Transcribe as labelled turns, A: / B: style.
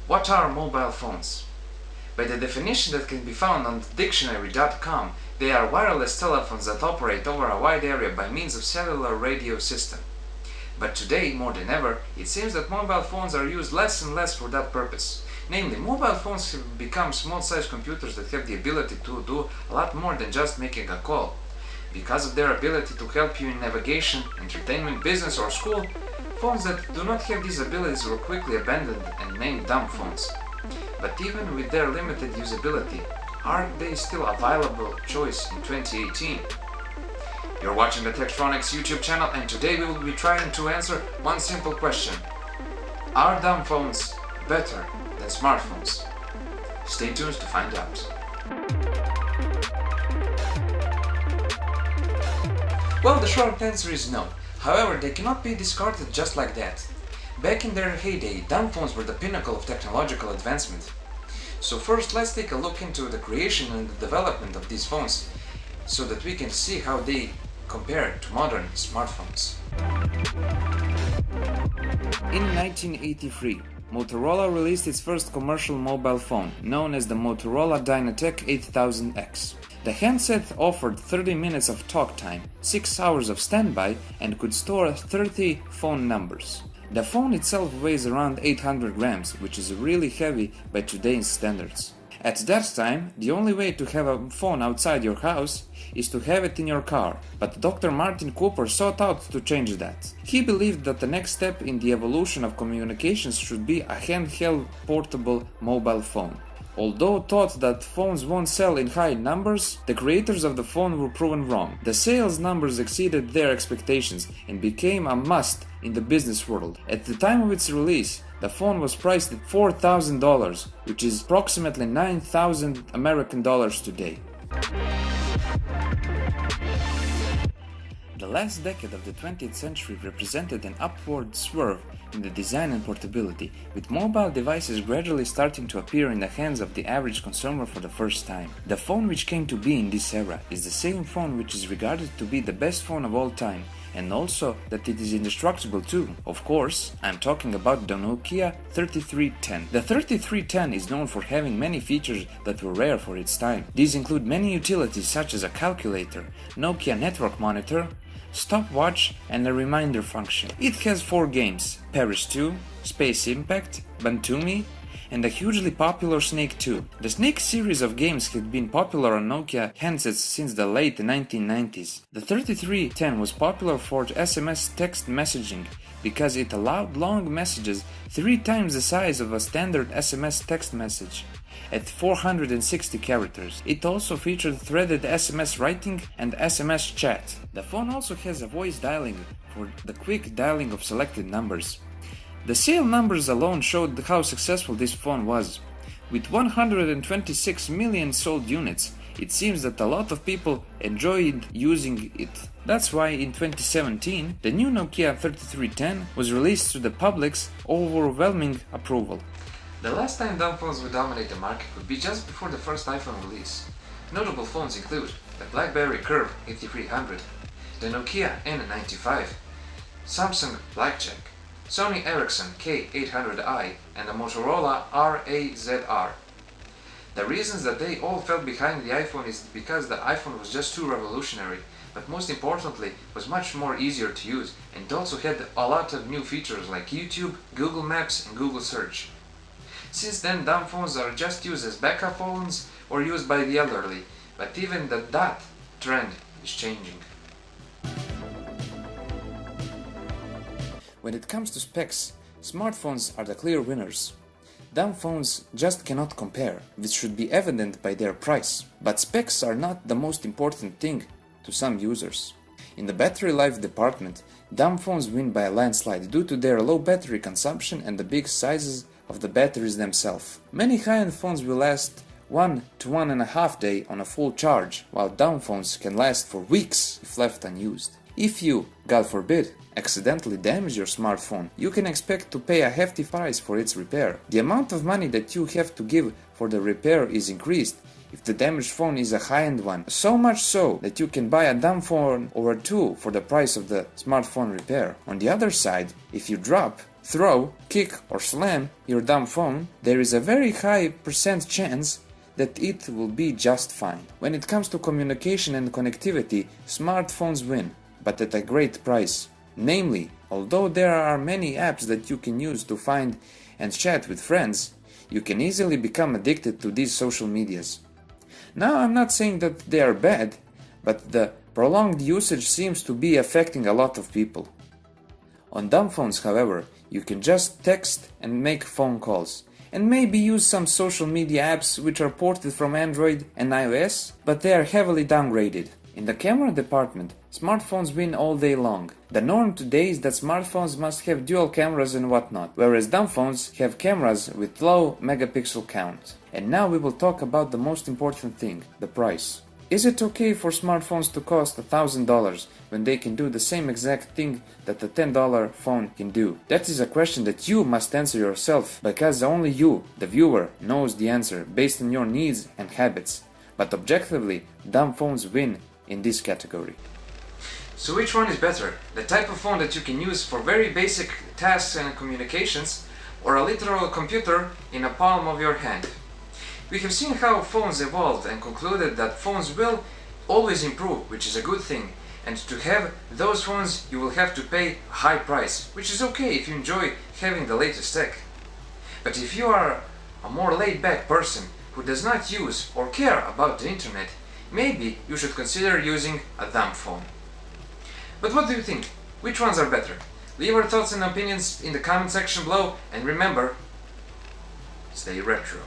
A: What are mobile phones? By the definition that can be found on dictionary.com, they are wireless telephones that operate over a wide area by means of cellular radio system. But today, more than ever, it seems that mobile phones are used less and less for that purpose. Namely, mobile phones have become small-sized computers that have the ability to do a lot more than just making a call. Because of their ability to help you in navigation, entertainment, business or school, phones that do not have these abilities were quickly abandoned and named dumb phones. But even with their limited usability, are they still a viable choice in 2018? You're watching the Techtronics YouTube channel, and today we will be trying to answer one simple question. Are dumb phones better than smartphones? Stay tuned to find out. Well, the short answer is no. However, they cannot be discarded just like that. Back in their heyday, dumb phones were the pinnacle of technological advancement. So first, let's take a look into the creation and the development of these phones, so that we can see how they compare to modern smartphones. In 1983, Motorola released its first commercial mobile phone, known as the Motorola Dynatec 8000X. The handset offered 30 minutes of talk time, 6 hours of standby, and could store 30 phone numbers. The phone itself weighs around 800 grams, which is really heavy by today's standards. At that time, the only way to have a phone outside your house is to have it in your car, but Dr. Martin Cooper sought out to change that. He believed that the next step in the evolution of communications should be a handheld portable mobile phone. Although thought that phones won't sell in high numbers, the creators of the phone were proven wrong. The sales numbers exceeded their expectations and became a must in the business world. At the time of its release, the phone was priced at $4,000, which is approximately 9,000 American dollars today. The last decade of the 20th century represented an upward swerve in the design and portability, with mobile devices gradually starting to appear in the hands of the average consumer for the first time. The phone which came to be in this era is the same phone which is regarded to be the best phone of all time, and also that it is indestructible too. Of course, I'm talking about the Nokia 3310. The 3310 is known for having many features that were rare for its time. These include many utilities such as a calculator, Nokia network monitor, stopwatch, and a reminder function. It has 4 games: Paris 2, Space Impact, Bantumi, and a hugely popular Snake 2. The Snake series of games had been popular on Nokia handsets since the late 1990s. The 3310 was popular for SMS text messaging because it allowed long messages 3 times the size of a standard SMS text message, at 460 characters. It also featured threaded SMS writing and SMS chat. The phone also has a voice dialing for the quick dialing of selected numbers. The sale numbers alone showed how successful this phone was. With 126 million sold units, it seems that a lot of people enjoyed using it. That's why in 2017, the new Nokia 3310 was released to the public's overwhelming approval. The last time dumb phones would dominate the market would be just before the first iPhone release. Notable phones include the BlackBerry Curve 8300, the Nokia N95, Samsung Blackjack, Sony Ericsson K800i, and the Motorola RAZR. The reasons that they all fell behind the iPhone is because the iPhone was just too revolutionary, but most importantly was much more easier to use, and also had a lot of new features like YouTube, Google Maps, and Google Search. Since then, dumb phones are just used as backup phones or used by the elderly, but even that trend is changing. When it comes to specs, smartphones are the clear winners. Dumb phones just cannot compare, which should be evident by their price. But specs are not the most important thing to some users. In the battery life department, dumb phones win by a landslide due to their low battery consumption and the big sizes of the batteries themselves. Many high-end phones will last 1 to 1.5 days on a full charge, while dumb phones can last for weeks if left unused. If you, God forbid, accidentally damage your smartphone, you can expect to pay a hefty price for its repair. The amount of money that you have to give for the repair is increased if the damaged phone is a high-end one, so much so that you can buy a dumb phone or 2 for the price of the smartphone repair. On the other side, if you drop throw, kick or slam your dumb phone, there is a very high % chance that it will be just fine. When it comes to communication and connectivity, smartphones win, but at a great price. Namely, although there are many apps that you can use to find and chat with friends, you can easily become addicted to these social medias. Now, I'm not saying that they are bad, but the prolonged usage seems to be affecting a lot of people. On dumb phones, however, you can just text and make phone calls, and maybe use some social media apps which are ported from Android and iOS, but they are heavily downgraded. In the camera department, smartphones win all day long. The norm today is that smartphones must have dual cameras and whatnot, whereas dumb phones have cameras with low megapixel count. And now we will talk about the most important thing, the price. Is it okay for smartphones to cost $1,000 when they can do the same exact thing that a $10 phone can do? That is a question that you must answer yourself, because only you, the viewer, knows the answer based on your needs and habits. But objectively, dumb phones win in this category. So which one is better? The type of phone that you can use for very basic tasks and communications, or a literal computer in a palm of your hand? We have seen how phones evolved and concluded that phones will always improve, which is a good thing, and to have those phones you will have to pay a high price, which is okay if you enjoy having the latest tech. But if you are a more laid-back person who does not use or care about the internet, maybe you should consider using a dumb phone. But what do you think? Which ones are better? Leave your thoughts and opinions in the comment section below, and remember, stay retro.